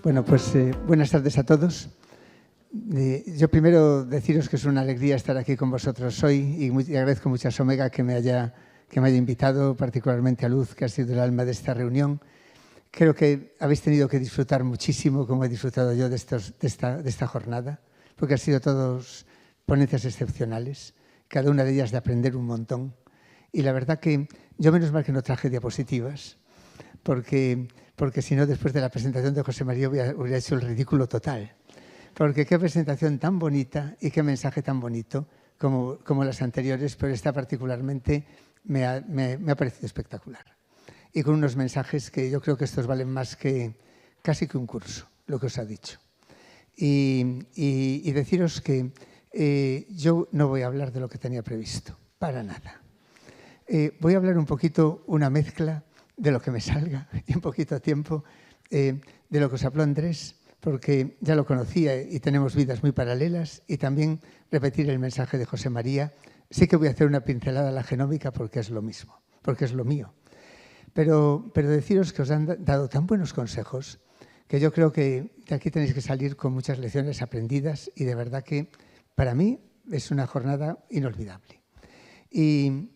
Bueno, pues buenas tardes a todos. Yo primero deciros que es una alegría estar aquí con vosotros hoy y agradezco mucho a Omega que me haya invitado, particularmente a Luz, que ha sido el alma de esta reunión. Creo que habéis tenido que disfrutar muchísimo, como he disfrutado yo de esta jornada, porque han sido todos ponencias excepcionales, cada una de ellas de aprender un montón. Y la verdad que yo menos mal que no traje diapositivas, porque si no, después de la presentación de José María hubiera hecho el ridículo total. Porque qué presentación tan bonita y qué mensaje tan bonito como las anteriores, pero esta particularmente me ha parecido espectacular. Y con unos mensajes que yo creo que estos valen más que casi que un curso, lo que os ha dicho. Y deciros que yo no voy a hablar de lo que tenía previsto, para nada. Voy a hablar un poquito, una mezcla de lo que me salga y un poquito tiempo de lo que os habló Andrés, porque ya lo conocía y tenemos vidas muy paralelas, y también repetir el mensaje de José María. Sí que voy a hacer una pincelada a la genómica porque es lo mismo, porque es lo mío. Pero deciros que os han dado tan buenos consejos que yo creo que de aquí tenéis que salir con muchas lecciones aprendidas, y de verdad que para mí es una jornada inolvidable. Y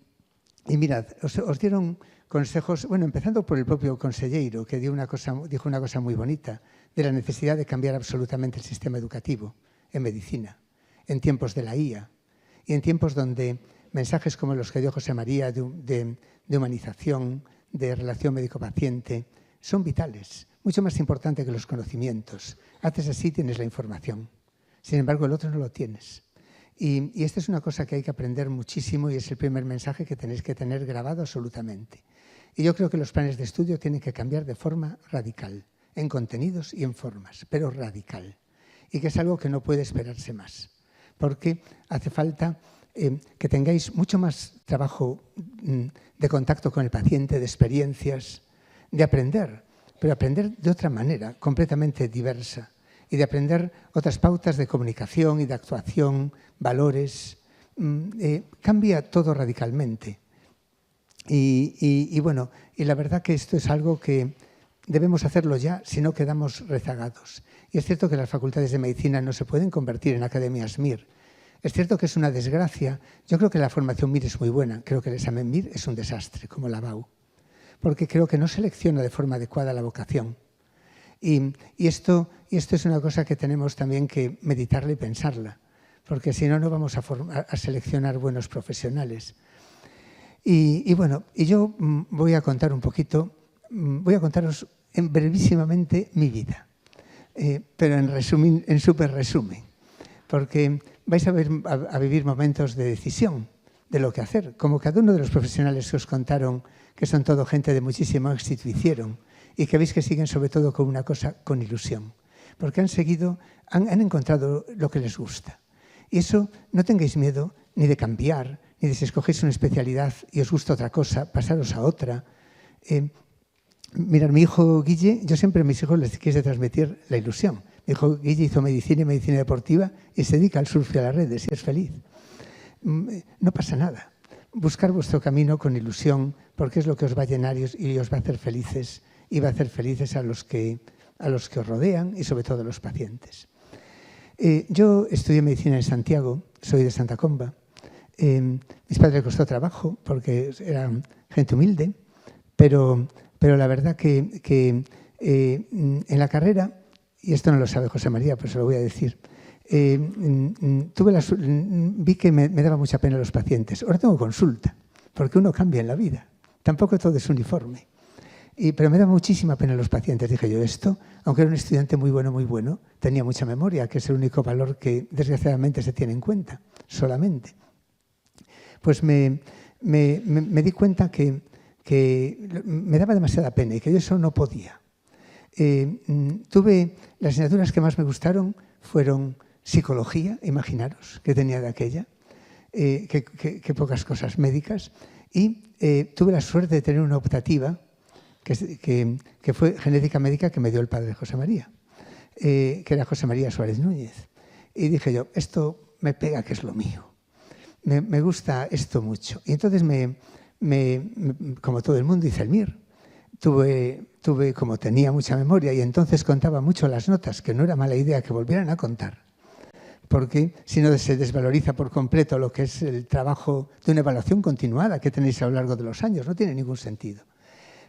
mirad, os dieron consejos, bueno, empezando por el propio consejero, que dijo una cosa muy bonita, de la necesidad de cambiar absolutamente el sistema educativo en medicina, en tiempos de la IA y en tiempos donde mensajes como los que dio José María de humanización, de relación médico-paciente, son vitales, mucho más importante que los conocimientos. Haces así, tienes la información. Sin embargo, el otro no lo tienes. Y esta es una cosa que hay que aprender muchísimo, y es el primer mensaje que tenéis que tener grabado absolutamente. Y yo creo que los planes de estudio tienen que cambiar de forma radical, en contenidos y en formas, pero radical. Y que es algo que no puede esperarse más, porque hace falta que tengáis mucho más trabajo de contacto con el paciente, de experiencias, de aprender, pero aprender de otra manera, completamente diversa, y de aprender otras pautas de comunicación y de actuación, valores. Cambia todo radicalmente. Y bueno, y la verdad que esto es algo que debemos hacerlo ya, si no quedamos rezagados. Y es cierto que las facultades de medicina no se pueden convertir en academias MIR. Es cierto que es una desgracia. Yo creo que la formación MIR es muy buena. Creo que el examen MIR es un desastre, como la BAU, porque creo que no selecciona de forma adecuada la vocación. Y esto es una cosa que tenemos también que meditarla y pensarla, porque si no, no vamos a seleccionar buenos profesionales. Y bueno, yo voy a contar un poquito, voy a contaros brevísimamente mi vida, pero en súper resumen, porque vais a vivir momentos de decisión de lo que hacer, como cada uno de los profesionales que os contaron, que son todo gente de muchísimo éxito, hicieron, y que veis que siguen sobre todo con una cosa, con ilusión, porque han encontrado lo que les gusta. Y eso, no tengáis miedo ni de cambiar, ni de si escogéis una especialidad y os gusta otra cosa, pasaros a otra. Mirad, mi hijo Guille, yo siempre a mis hijos les quise transmitir la ilusión. Mi hijo Guille hizo medicina y medicina deportiva y se dedica al surf y a las redes y es feliz. No pasa nada. Buscar vuestro camino con ilusión, porque es lo que os va a llenar y os va a hacer felices, y va a hacer felices a los que os rodean y sobre todo a los pacientes. Yo estudié medicina en Santiago, soy de Santa Comba. Mis padres les costó trabajo porque eran gente humilde, pero la verdad que en la carrera, y esto no lo sabe José María, pero se lo voy a decir, vi que me daba mucha pena los pacientes. Ahora tengo consulta, porque uno cambia en la vida. Tampoco todo es uniforme. Pero me daba muchísima pena los pacientes. Dije yo, esto, aunque era un estudiante muy bueno, tenía mucha memoria, que es el único valor que desgraciadamente se tiene en cuenta, solamente. Pues me di cuenta que me daba demasiada pena y que yo eso no podía. Las asignaturas que más me gustaron fueron psicología, imaginaros, que tenía de aquella, que pocas cosas médicas, y tuve la suerte de tener una optativa que fue genética médica, que me dio el padre José María, que era José María Suárez Núñez. Y dije yo, esto me pega, que es lo mío. Me gusta esto mucho. Y entonces como todo el mundo, hice el MIR. como tenía mucha memoria y entonces contaba mucho las notas, que no era mala idea que volvieran a contar, porque si no se desvaloriza por completo lo que es el trabajo de una evaluación continuada que tenéis a lo largo de los años, no tiene ningún sentido.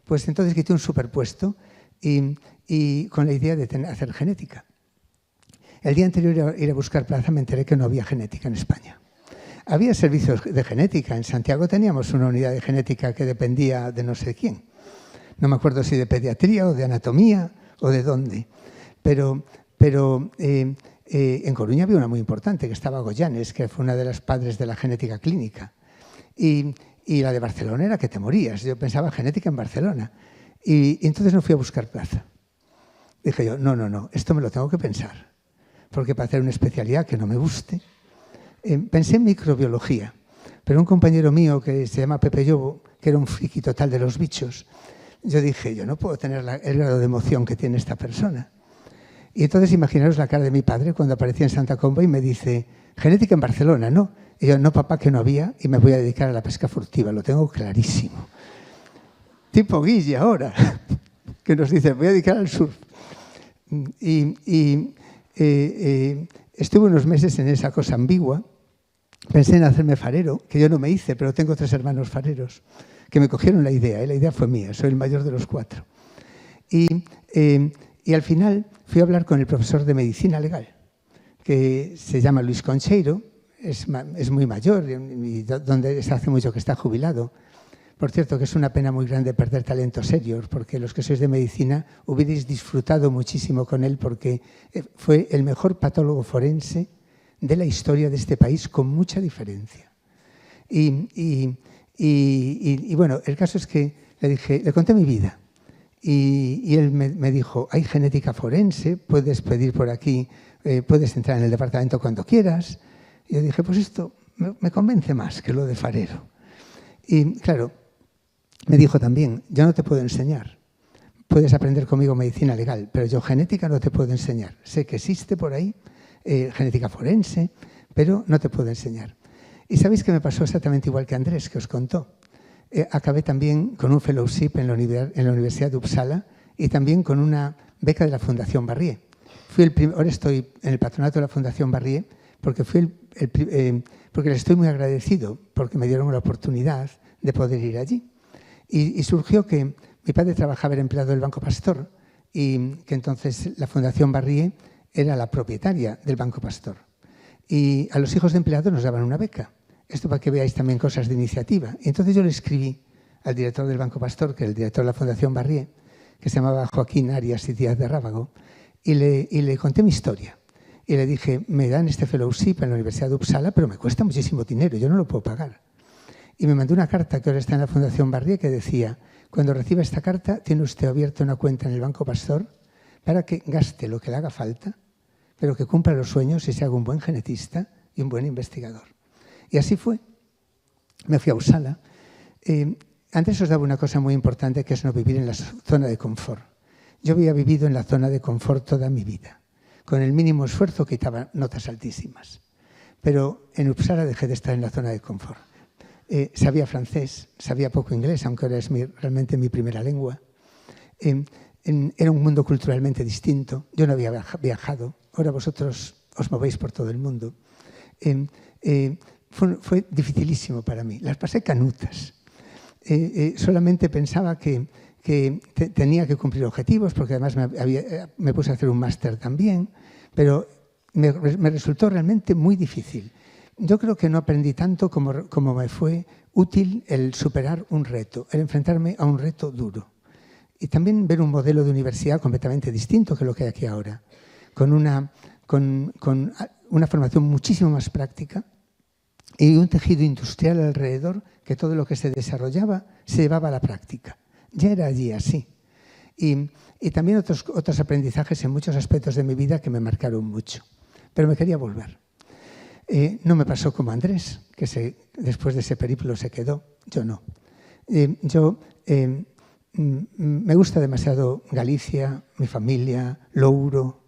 Pues entonces quité un superpuesto y con la idea de hacer genética. El día anterior a ir a buscar plaza me enteré que no había genética en España. Había servicios de genética. En Santiago teníamos una unidad de genética que dependía de no sé quién. No me acuerdo si de pediatría o de anatomía o de dónde. Pero en Coruña había una muy importante, que estaba Goyanes, que fue una de las padres de la genética clínica. Y la de Barcelona era que te morías. Yo pensaba genética en Barcelona. Y entonces no fui a buscar plaza. Dije yo, no, esto me lo tengo que pensar. Porque para hacer una especialidad que no me guste. Pensé en microbiología, pero un compañero mío que se llama Pepe Llobo, que era un friki total de los bichos, yo dije, yo no puedo tener el grado de emoción que tiene esta persona. Y entonces imaginaros la cara de mi padre cuando aparecía en Santa Comba y me dice, genética en Barcelona, ¿no? Y yo, no, papá, que no había, y me voy a dedicar a la pesca furtiva, lo tengo clarísimo. Tipo Guille ahora, que nos dice, voy a dedicar al surf. Estuve unos meses en esa cosa ambigua. Pensé en hacerme farero, que yo no me hice, pero tengo 3 hermanos fareros que me cogieron la idea, y la idea fue mía, soy el mayor de los 4. Y al final fui a hablar con el profesor de medicina legal, que se llama Luis Concheiro, es muy mayor y donde hace mucho que está jubilado. Por cierto, que es una pena muy grande perder talentos serios, porque los que sois de medicina hubierais disfrutado muchísimo con él, porque fue el mejor patólogo forense de la historia de este país, con mucha diferencia. Y bueno, el caso es que le conté mi vida. Y él me dijo, hay genética forense, puedes pedir por aquí, puedes entrar en el departamento cuando quieras. Y yo dije, pues esto me convence más que lo de farero. Y claro, me dijo también, yo no te puedo enseñar. Puedes aprender conmigo medicina legal, pero yo genética no te puedo enseñar. Sé que existe por ahí genética forense, pero no te puedo enseñar. Y sabéis que me pasó exactamente igual que Andrés, que os contó. Acabé también con un fellowship en la Universidad de Uppsala y también con una beca de la Fundación Barrié. Ahora estoy en el patronato de la Fundación Barrié porque porque les estoy muy agradecido porque me dieron la oportunidad de poder ir allí. Y surgió que mi padre trabajaba, era empleado del Banco Pastor y que entonces la Fundación Barrié era la propietaria del Banco Pastor. Y a los hijos de empleados nos daban una beca. Esto para que veáis también cosas de iniciativa. Y entonces yo le escribí al director del Banco Pastor, que es el director de la Fundación Barrié, que se llamaba Joaquín Arias y Díaz de Rábago, y le conté mi historia. Y le dije, me dan este fellowship en la Universidad de Uppsala, pero me cuesta muchísimo dinero, yo no lo puedo pagar. Y me mandó una carta que ahora está en la Fundación Barrié que decía, cuando reciba esta carta, tiene usted abierta una cuenta en el Banco Pastor para que gaste lo que le haga falta, pero que cumpla los sueños y se haga un buen genetista y un buen investigador. Y así fue. Me fui a Uppsala. Antes os daba una cosa muy importante, que es no vivir en la zona de confort. Yo había vivido en la zona de confort toda mi vida. Con el mínimo esfuerzo quitaba notas altísimas. Pero en Uppsala dejé de estar en la zona de confort. Sabía francés, sabía poco inglés, aunque ahora es realmente mi primera lengua. Era un mundo culturalmente distinto. Yo no había viajado. Ahora vosotros os movéis por todo el mundo. Fue dificilísimo para mí. Las pasé canutas. Solamente pensaba que tenía que cumplir objetivos, porque además me puse a hacer un máster también, pero me resultó realmente muy difícil. Yo creo que no aprendí tanto como me fue útil el superar un reto, el enfrentarme a un reto duro. Y también ver un modelo de universidad completamente distinto que lo que hay aquí ahora, con una formación muchísimo más práctica y un tejido industrial alrededor, que todo lo que se desarrollaba se llevaba a la práctica. Ya era allí así. Y también otros aprendizajes en muchos aspectos de mi vida que me marcaron mucho. Pero me quería volver. No me pasó como Andrés, que después de ese periplo se quedó. Yo no. Me gusta demasiado Galicia, mi familia, Louro,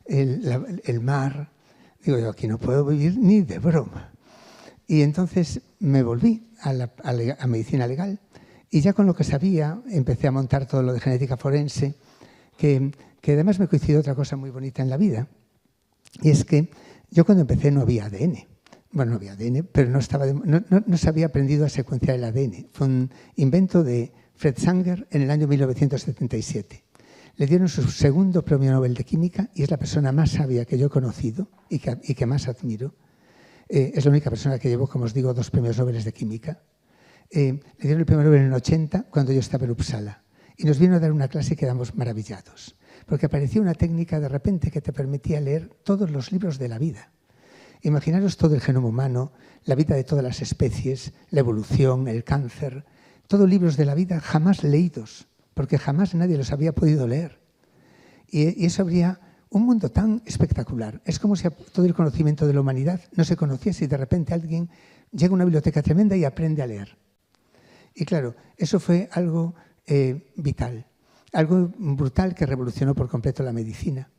el mar. Digo, yo aquí no puedo vivir ni de broma. Y entonces me volví a medicina legal Y ya con lo que sabía, empecé a montar todo lo de genética forense, que además me coincidió otra cosa muy bonita en la vida. Y es que yo cuando empecé no había ADN. Bueno, no había ADN, pero no se había aprendido a secuenciar el ADN. Fue un invento de Fred Sanger en el año 1977. Le dieron su segundo premio Nobel de Química y es la persona más sabia que yo he conocido y que más admiro. Es la única persona que llevó, como os digo, 2 premios Nobel de Química. Le dieron el premio Nobel en el 80 cuando yo estaba en Uppsala. Y nos vino a dar una clase y quedamos maravillados. Porque apareció una técnica de repente que te permitía leer todos los libros de la vida. Imaginaros todo el genoma humano, la vida de todas las especies, la evolución, el cáncer, todos libros de la vida jamás leídos, porque jamás nadie los había podido leer. Y eso habría un mundo tan espectacular. Es como si todo el conocimiento de la humanidad no se conociese y de repente alguien llega a una biblioteca tremenda y aprende a leer. Y claro, eso fue algo vital, algo brutal que revolucionó por completo la medicina.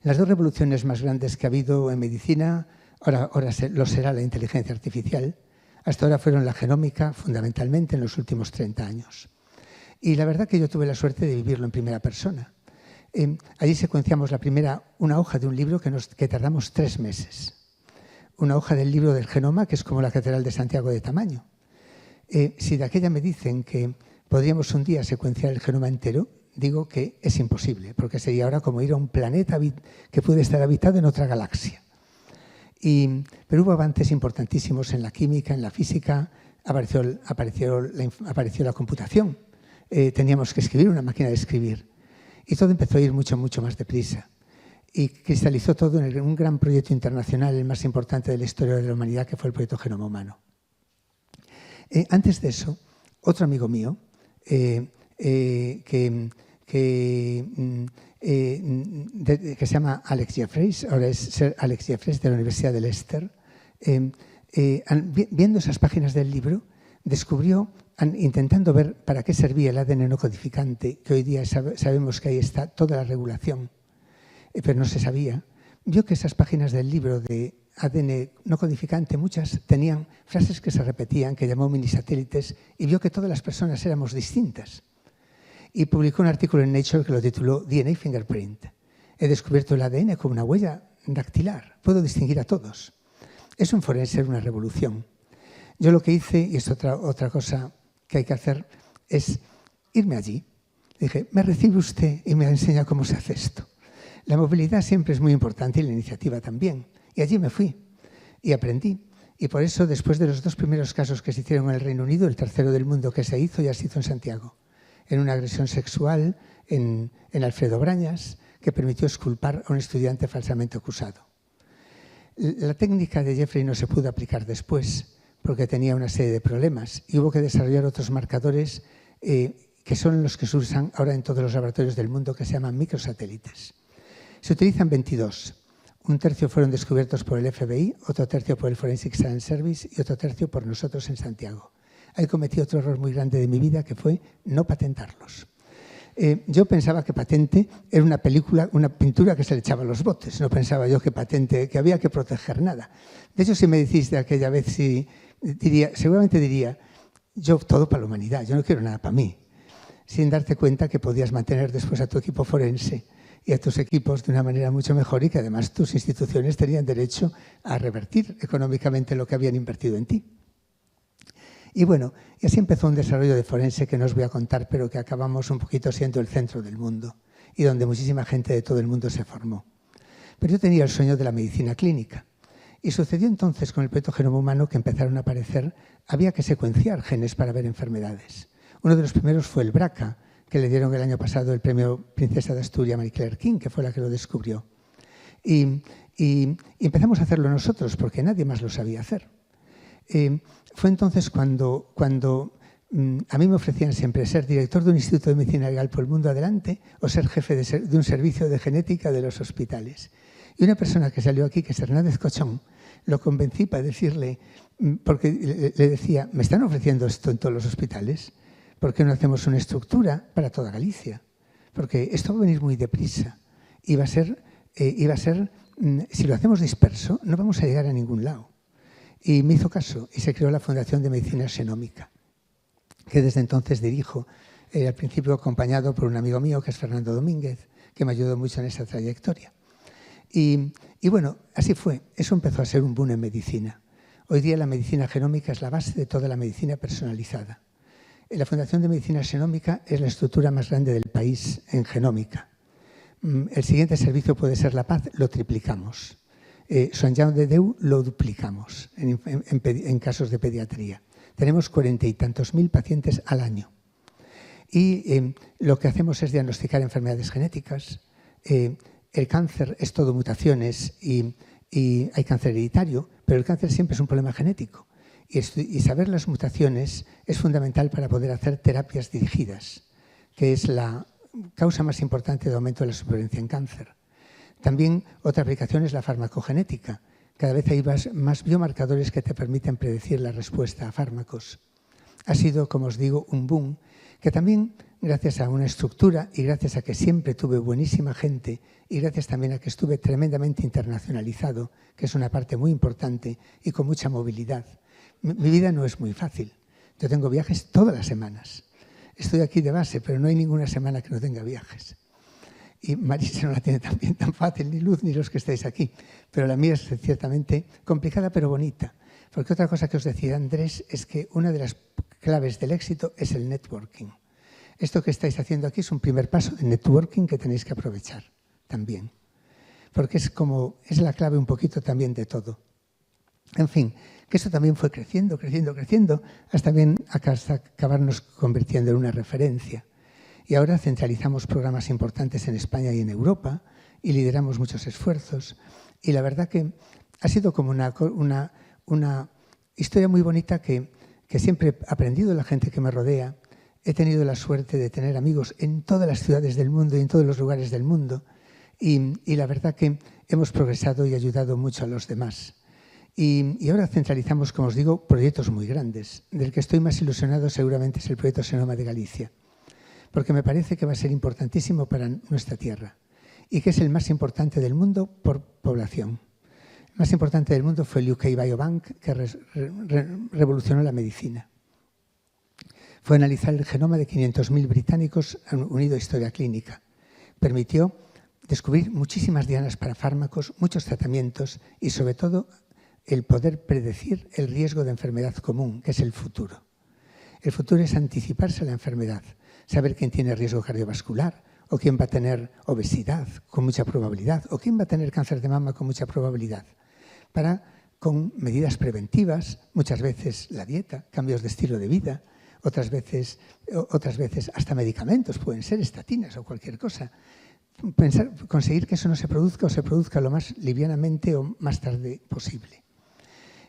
Las 2 revoluciones más grandes que ha habido en medicina, ahora lo será la inteligencia artificial, hasta ahora fueron la genómica, fundamentalmente en los últimos 30 años. Y la verdad que yo tuve la suerte de vivirlo en primera persona. Allí secuenciamos una hoja de un libro que tardamos 3 meses. Una hoja del libro del genoma, que es como la Catedral de Santiago de tamaño. Si de aquella me dicen que podríamos un día secuenciar el genoma entero, digo que es imposible, porque sería ahora como ir a un planeta que puede estar habitado en otra galaxia. Pero hubo avances importantísimos en la química, en la física, apareció la computación. Teníamos que escribir, una máquina de escribir. Y todo empezó a ir mucho, mucho más deprisa. Y cristalizó todo en un gran proyecto internacional, el más importante de la historia de la humanidad, que fue el proyecto Genoma Humano. Antes de eso, otro amigo mío, que se llama Alex Jeffreys, ahora es Sir Alex Jeffreys de la Universidad de Leicester, viendo esas páginas del libro, descubrió, intentando ver para qué servía el ADN no codificante, que hoy día sabemos que ahí está toda la regulación, pero no se sabía, vio que esas páginas del libro de ADN no codificante, muchas tenían frases que se repetían, que llamó minisatélites, y vio que todas las personas éramos distintas. Y publicó un artículo en Nature que lo tituló DNA Fingerprint. He descubierto el ADN como una huella dactilar. Puedo distinguir a todos. Eso en forense era una revolución. Yo lo que hice, y es otra cosa que hay que hacer, es irme allí. Dije, me recibe usted y me enseña cómo se hace esto. La movilidad siempre es muy importante y la iniciativa también. Y allí me fui y aprendí. Y por eso, después de los 2 primeros casos que se hicieron en el Reino Unido, el tercero del mundo que se hizo, ya se hizo en Santiago. En una agresión sexual en Alfredo Brañas, que permitió exculpar a un estudiante falsamente acusado. La técnica de Jeffrey no se pudo aplicar después, porque tenía una serie de problemas, y hubo que desarrollar otros marcadores que son los que se usan ahora en todos los laboratorios del mundo, que se llaman microsatélites. Se utilizan 22. Un tercio fueron descubiertos por el FBI, otro tercio por el Forensic Science Service y otro tercio por nosotros en Santiago. Ahí cometí otro error muy grande de mi vida, que fue no patentarlos. Yo pensaba que patente era una pintura que se le echaba a los botes. No pensaba yo que patente, que había que proteger nada. De hecho, si me decís de aquella vez, seguramente diría, yo todo para la humanidad, yo no quiero nada para mí. Sin darte cuenta que podías mantener después a tu equipo forense y a tus equipos de una manera mucho mejor y que además tus instituciones tenían derecho a revertir económicamente lo que habían invertido en ti. Y bueno, y así empezó un desarrollo de forense que no os voy a contar, pero que acabamos un poquito siendo el centro del mundo y donde muchísima gente de todo el mundo se formó. Pero yo tenía el sueño de la medicina clínica. Y sucedió entonces con el proyecto Genoma Humano que empezaron a aparecer, había que secuenciar genes para ver enfermedades. Uno de los primeros fue el BRCA, que le dieron el año pasado el premio Princesa de Asturias Marie Claire King, que fue la que lo descubrió. Y empezamos a hacerlo nosotros, porque nadie más lo sabía hacer. Fue entonces cuando a mí me ofrecían siempre ser director de un instituto de medicina legal por el mundo adelante o ser jefe de un servicio de genética de los hospitales. Y una persona que salió aquí, que es Hernández Cochón, lo convencí para decirle, porque le decía, me están ofreciendo esto en todos los hospitales, ¿por qué no hacemos una estructura para toda Galicia? Porque esto va a venir muy deprisa. Iba a ser, si lo hacemos disperso, no vamos a llegar a ningún lado. Y me hizo caso y se creó la Fundación de Medicina Xenómica. que desde entonces dirijo, al principio acompañado por un amigo mío, que es Fernando Domínguez, que me ayudó mucho en esa trayectoria. Y bueno, así fue. Eso empezó a ser un boom en medicina. Hoy día la medicina genómica es la base de toda la medicina personalizada. La Fundación de Medicina Genómica es la estructura más grande del país en genómica. El siguiente servicio puede ser La Paz, lo triplicamos. Sant Jaume de Déu lo duplicamos en casos de pediatría. Tenemos 40 y tantos mil pacientes al año. Y lo que hacemos es diagnosticar enfermedades genéticas. El cáncer es todo mutaciones y hay cáncer hereditario, pero el cáncer siempre es un problema genético. Y saber las mutaciones es fundamental para poder hacer terapias dirigidas, que es la causa más importante de aumento de la supervivencia en cáncer. También otra aplicación es la farmacogenética. Cada vez hay más biomarcadores que te permiten predecir la respuesta a fármacos. Ha sido, como os digo, un boom que también, gracias a una estructura y gracias a que siempre tuve buenísima gente y gracias también a que estuve tremendamente internacionalizado, que es una parte muy importante, y con mucha movilidad. Mi vida no es muy fácil. Yo tengo viajes todas las semanas. Estoy aquí de base, pero no hay ninguna semana que no tenga viajes. Y Marisa no la tiene también tan fácil, ni Luz, ni los que estáis aquí. Pero la mía es ciertamente complicada, pero bonita. Porque otra cosa que os decía Andrés es que una de las claves del éxito es el networking. Esto que estáis haciendo aquí es un primer paso de networking que tenéis que aprovechar también. Porque es la clave un poquito también de todo. En fin, que eso también fue creciendo, hasta acabarnos convirtiendo en una referencia. Y ahora centralizamos programas importantes en España y en Europa y lideramos muchos esfuerzos. Y la verdad que ha sido como una historia muy bonita que siempre he aprendido de la gente que me rodea. He tenido la suerte de tener amigos en todas las ciudades del mundo y en todos los lugares del mundo. Y la verdad que hemos progresado y ayudado mucho a los demás. Y ahora centralizamos, como os digo, proyectos muy grandes. Del que estoy más ilusionado seguramente es el proyecto Xenoma de Galicia, porque me parece que va a ser importantísimo para nuestra tierra y que es el más importante del mundo por población. El más importante del mundo fue el UK Biobank, que revolucionó la medicina. Fue analizar el genoma de 500.000 británicos unido a historia clínica. Permitió descubrir muchísimas dianas para fármacos, muchos tratamientos y, sobre todo, el poder predecir el riesgo de enfermedad común, que es el futuro. El futuro es anticiparse a la enfermedad, saber quién tiene riesgo cardiovascular o quién va a tener obesidad con mucha probabilidad o quién va a tener cáncer de mama con mucha probabilidad. Con medidas preventivas, muchas veces la dieta, cambios de estilo de vida, otras veces hasta medicamentos, pueden ser estatinas o cualquier cosa. Conseguir que eso no se produzca o se produzca lo más livianamente o más tarde posible.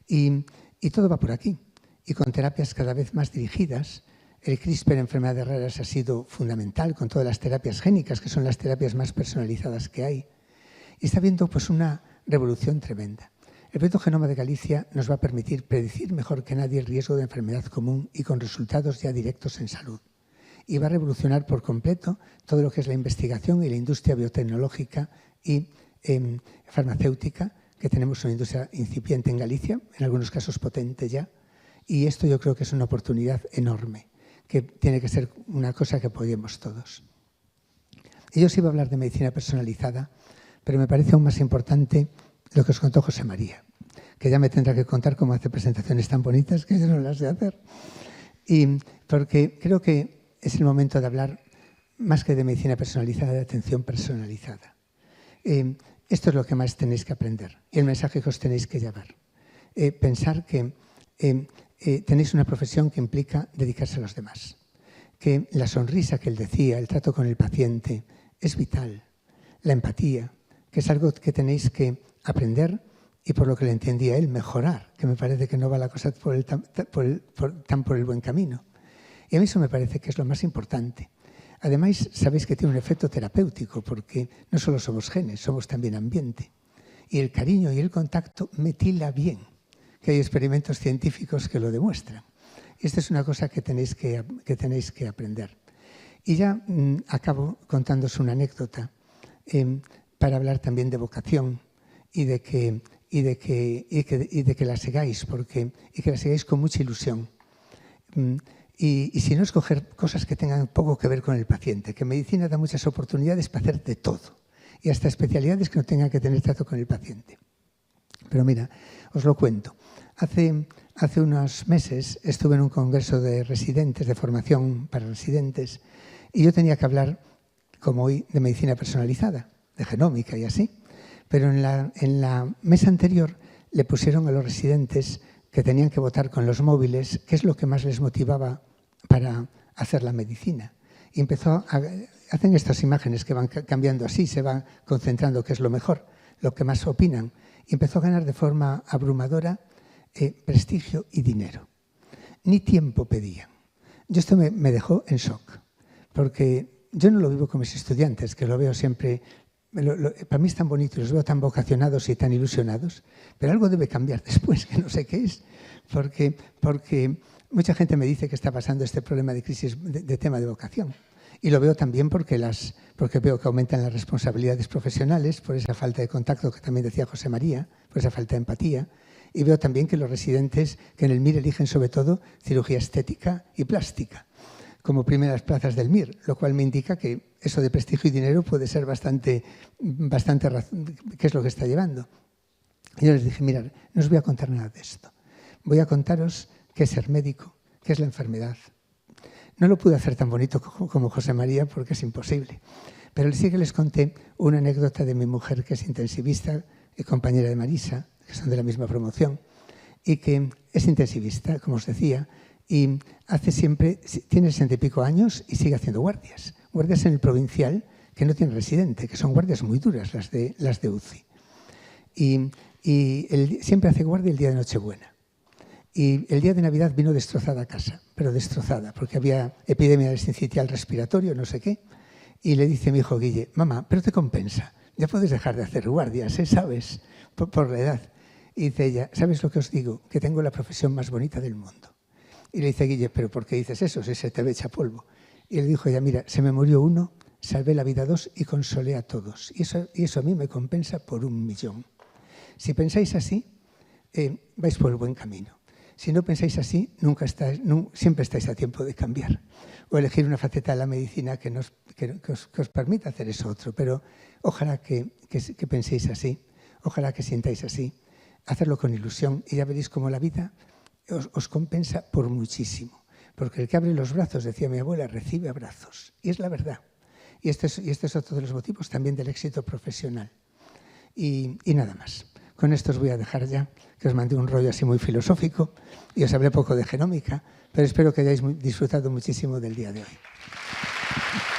Y todo va por aquí. Y con terapias cada vez más dirigidas. El CRISPR en enfermedades raras ha sido fundamental con todas las terapias génicas, que son las terapias más personalizadas que hay. Y está habiendo pues una revolución tremenda. El proyecto Genoma de Galicia nos va a permitir predecir mejor que nadie el riesgo de enfermedad común y con resultados ya directos en salud. Y va a revolucionar por completo todo lo que es la investigación y la industria biotecnológica y farmacéutica, que tenemos una industria incipiente en Galicia, en algunos casos potente ya, y esto yo creo que es una oportunidad enorme, que tiene que ser una cosa que apoyemos todos. Y yo os iba a hablar de medicina personalizada, pero me parece aún más importante lo que os contó José María, que ya me tendrá que contar cómo hace presentaciones tan bonitas que yo no las sé hacer. Y porque creo que es el momento de hablar más que de medicina personalizada, de atención personalizada. Esto es lo que más tenéis que aprender y el mensaje que os tenéis que llevar. Pensar que tenéis una profesión que implica dedicarse a los demás. Que la sonrisa que él decía, el trato con el paciente, es vital. La empatía, que es algo que tenéis que aprender y, por lo que le entendía él, mejorar, que me parece que no va la cosa tan por el buen camino. Y a mí eso me parece que es lo más importante. Además, sabéis que tiene un efecto terapéutico, porque no solo somos genes, somos también ambiente. Y el cariño y el contacto metila bien, que hay experimentos científicos que lo demuestran. Esta es una cosa que tenéis que aprender. Y ya acabo contándoos una anécdota para hablar también de vocación y de que la sigáis, y que la sigáis con mucha ilusión. Y si no, escoger cosas que tengan poco que ver con el paciente, que medicina da muchas oportunidades para hacer de todo, y hasta especialidades que no tengan que tener trato con el paciente. Pero mira, os lo cuento. Hace unos meses estuve en un congreso de residentes, de formación para residentes, y yo tenía que hablar, como hoy, de medicina personalizada, de genómica y así. Pero en la mesa anterior le pusieron a los residentes que tenían que votar con los móviles qué es lo que más les motivaba para hacer la medicina. Y hacen estas imágenes que van cambiando así, se van concentrando qué es lo mejor, lo que más opinan. Y empezó a ganar de forma abrumadora prestigio y dinero. Ni tiempo pedían. Yo esto me dejó en shock, porque yo no lo vivo con mis estudiantes, que lo veo siempre. Para mí es tan bonito y los veo tan vocacionados y tan ilusionados, pero algo debe cambiar después, que no sé qué es, porque mucha gente me dice que está pasando este problema de crisis de tema de vocación. Y lo veo también porque veo que aumentan las responsabilidades profesionales por esa falta de contacto que también decía José María, por esa falta de empatía. Y veo también que los residentes que en el MIR eligen sobre todo cirugía estética y plástica como primeras plazas del MIR, lo cual me indica que eso de prestigio y dinero puede ser bastante qué es lo que está llevando. Y yo les dije, mirad, no os voy a contar nada de esto. Voy a contaros qué es ser médico, qué es la enfermedad. No lo pude hacer tan bonito como José María porque es imposible. Pero sí que les conté una anécdota de mi mujer, que es intensivista y compañera de Marisa, que son de la misma promoción, y que es intensivista, como os decía, y tiene 60 y pico años y sigue haciendo guardias. Guardias en el provincial que no tiene residente, que son guardias muy duras las de UCI. Siempre hace guardia el día de Nochebuena. Y el día de Navidad vino destrozada a casa, pero destrozada, porque había epidemia del sincitial respiratorio, no sé qué. Y le dice mi hijo Guille, mamá, pero te compensa, ya puedes dejar de hacer guardias, ¿sabes? Por la edad. Y dice ella, ¿sabes lo que os digo? Que tengo la profesión más bonita del mundo. Y le dice Guille, ¿pero por qué dices eso si se te ve hecha polvo? Y le dijo ella, mira, se me murió uno, salvé la vida a dos y consolé a todos. Y eso a mí me compensa por 1.000.000. Si pensáis así, vais por el buen camino. Si no pensáis así, siempre estáis a tiempo de cambiar. O elegir una faceta de la medicina que os permita hacer eso otro. Pero ojalá que penséis así, ojalá que sientáis así. Hacerlo con ilusión y ya veréis cómo la vida os compensa por muchísimo. Porque el que abre los brazos, decía mi abuela, recibe abrazos. Y es la verdad. Y este es otro de los motivos también del éxito profesional. Y nada más. Con esto os voy a dejar ya, que os mandé un rollo así muy filosófico y os hablé poco de genómica, pero espero que hayáis disfrutado muchísimo del día de hoy.